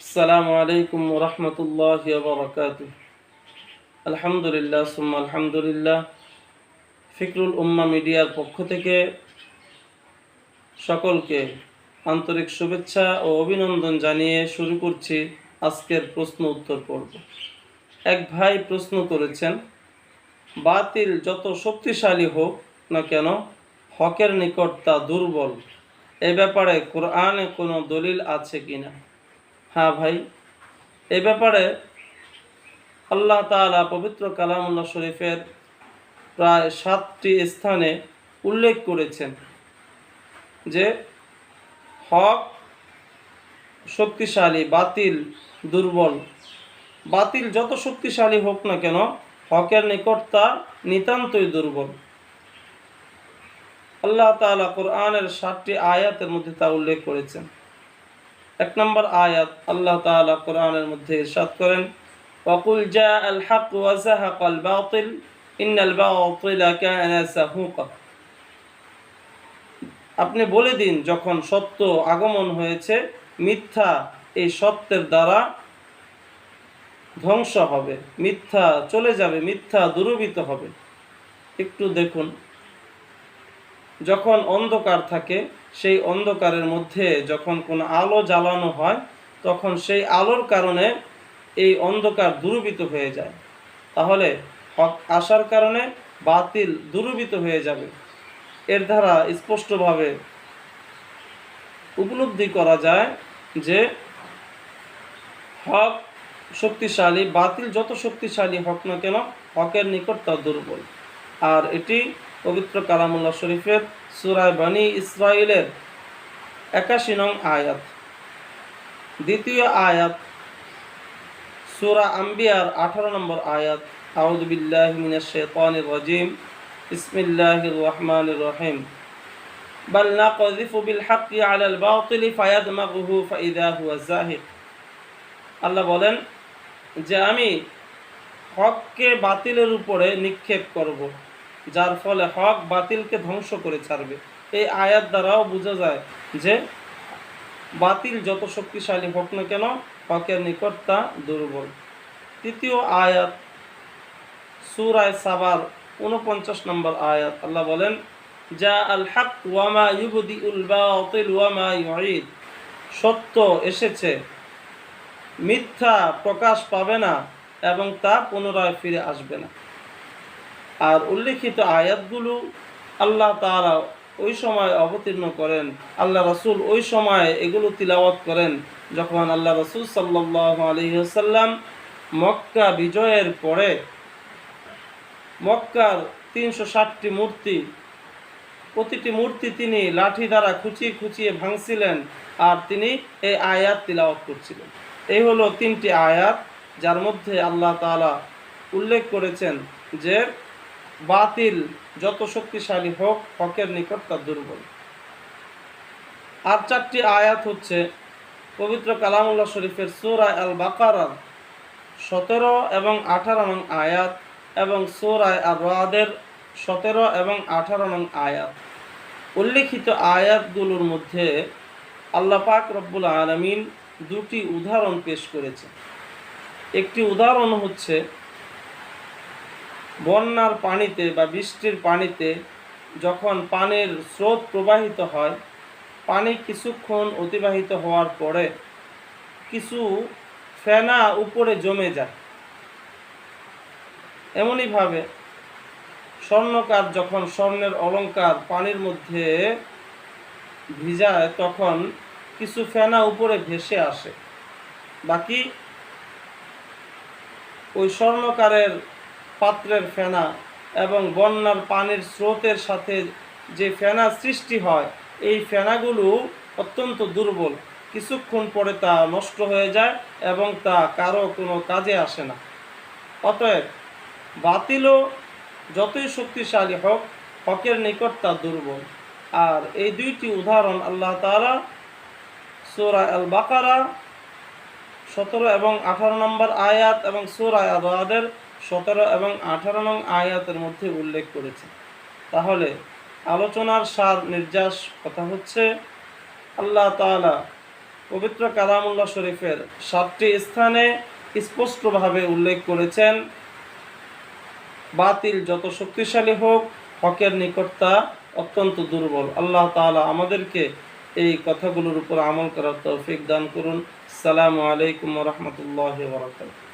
আসসালামু আলাইকুম ওয়া রাহমাতুল্লাহি ওয়া বারাকাতুহু। আলহামদুলিল্লাহ সুম্মা আলহামদুলিল্লাহ। ফিকরুল উম্মাহ মিডিয়ার পক্ষ থেকে সকলকে আন্তরিক শুভেচ্ছা ও অভিনন্দন জানিয়ে শুরু করছি আজকের প্রশ্ন উত্তর পর্ব। এক ভাই প্রশ্ন করেছেন, বাতিল যত শক্তিশালী হোক না কেন হকের নিকট তা দুর্বল। এ ব্যাপারে কোরআনে কোনো দলিল আছে কিনা? হ্যাঁ ভাই, এ ব্যাপারে আল্লাহ তাআলা পবিত্র কালামুল্লাহ শরীফের প্রায় 7টি স্থানে উল্লেখ করেছেন যে হক শক্তিশালী, বাতিল দুর্বল। বাতিল যত শক্তিশালী হোক না কেন হকের নিকট তা নিতান্তই দুর্বল। আল্লাহ তাআলা কোরআনের 7টি আয়াতের মধ্যে তা উল্লেখ করেছেন। 1 নম্বর আয়াত, আল্লাহ তাআলা কোরআনের মধ্যে ইরশাদ করেন, ওয়াকুল জাআল হক ওয়া যাহাকাল বাতিল ইন্নাল বাতিলা কানা যাহুকা। আপনি বলে দিন, যখন সত্য আগমন হয়েছে মিথ্যা এই সত্যের দ্বারা ধ্বংস হবে, মিথ্যা চলে যাবে, মিথ্যা দূরীভূত হবে। একটু দেখুন, যখন অন্ধকার থাকে সেই অন্ধকারের মধ্যে যখন কোনো আলো জ্বালানো হয় তখন সেই আলোর কারণে এই অন্ধকার দূরীভূত হয়ে যায়। তাহলে হক আসার কারণে বাতিল দূরীভূত হয়ে যাবে। এর দ্বারা স্পষ্টভাবে উপলব্ধি করা যায় যে হক শক্তিশালী, বাতিল যত শক্তিশালী হোক না কেন হকের নিকট তা দুর্বল। আর এটি পবিত্র কালামুল্লাহ শরীফের সূরা বনী ইসরাঈলের 81 নং আয়াত। দ্বিতীয় আয়াত সূরা আম্বিয়ার 18 নম্বর আয়াত, আউযু বিল্লাহি মিনাশ শাইতানির রাজীম, বিসমিল্লাহির রহমানির রহিম, বাল নাকযিফু বিল হাক্কি আলাল বাতিলি ফায়াদমাগুহু ফাইযা হুয়া যাহিক। আল্লাহ বলেন যে আমি হককে বাতিলের উপরে নিক্ষেপ করব, যার ফলে হক বাতিলকে ধ্বংস করে ছাড়বে। এই আয়াত দ্বারাও বোঝা যায় যে বাতিল যত শক্তিশালী হোক না কেন হকের নিকট তা দুর্বল। তৃতীয় আয়াত সূরা সাবার 49 নম্বর আয়াত, আল্লাহ বলেন, যা আল হক ওয়া মা ইউবদিউল বাতিল ওয়া মা ইউঈদ। সত্য এসেছে, মিথ্যা প্রকাশ পাবে না এবং তা পুনরায় ফিরে আসবে না। আর উল্লেখিত আয়াতগুলো আল্লাহ তাআলা ওই সময় অবতীর্ণ করেন, আল্লাহ রাসূল ওই সময় এগুলো তিলাওয়াত করেন যখন আল্লাহ রাসূল সাল্লাল্লাহু আলাইহি ওয়াসাল্লাম মক্কা বিজয়ের পরে মক্কার 360টি মূর্তি, প্রতিটি মূর্তি তিনি লাঠি দ্বারা খুঁচিয়ে খুঁচিয়ে ভাঙছিলেন আর তিনি এই আয়াত তিলাওয়াত করছিলেন। এই হলো 3টি আয়াত যার মধ্যে আল্লাহ তাআলা উল্লেখ করেছেন যে বাতিল যত শক্তিশালী হোক হকের নিকট তা দুর্বল। আর 4টি আয়াত হচ্ছে পবিত্র কালামুল্লাহ শরীফের সূরা আল বাকারার 17 এবং 18 নং আয়াত এবং সূরা আর-রাদের 17 এবং 18 নং আয়াত। উল্লেখিত আয়াতগুলোর মধ্যে আল্লাহ পাক রব্বুল আলামিন 2টি উদাহরণ পেশ করেছেন। একটি উদাহরণ হচ্ছে বন্যার পানিতে বা বৃষ্টির পানিতে যখন পানির স্রোত প্রবাহিত হয়, পানি কিছুক্ষণ অতিবাহিত হওয়ার পরে কিছু ফেনা উপরে জমে যায়। এমনইভাবে স্বর্ণকার যখন স্বর্ণের অলংকার পানির মধ্যে ভিজায় তখন কিছু ফেনা উপরে ভেসে আসে, বাকি ওই স্বর্ণকারের পাত্রের ফেনা এবং বন্যার পানির স্রোতের সাথে যে ফেনা সৃষ্টি হয় এই ফেনাগুলো অত্যন্ত দুর্বল, কিছুক্ষণ পরে তা নষ্ট হয়ে যায় এবং তা কারো কোনো কাজে আসে না। অতএব বাতিলও যতই শক্তিশালী হোক হকের নিকট তা দুর্বল। আর এই 2টি উদাহরণ আল্লাহ তাআলা সূরা আল বাকারা 17 এবং 18 নম্বর আয়াত এবং সূরা আর-রাদের 17 এবং 18 নং আয়াতের মধ্যে উল্লেখ করেছে। তাহলে আলোচনার সার নির্যাস কথা হচ্ছে আল্লাহ তাআলা পবিত্র কালামুল্লাহ শরীফের 7টি স্থানে স্পষ্টভাবে উল্লেখ করেছেন, বাতিল যত শক্তিশালী হোক, হকের নিকট তা অত্যন্ত দুর্বল। আল্লাহ তাআলা আমাদেরকে এই কথাগুলোর উপর আমল করার তৌফিক দান করুন। আসসালামু আলাইকুম ওয়া রাহমাতুল্লাহি ওয়া বারাকাতুহু।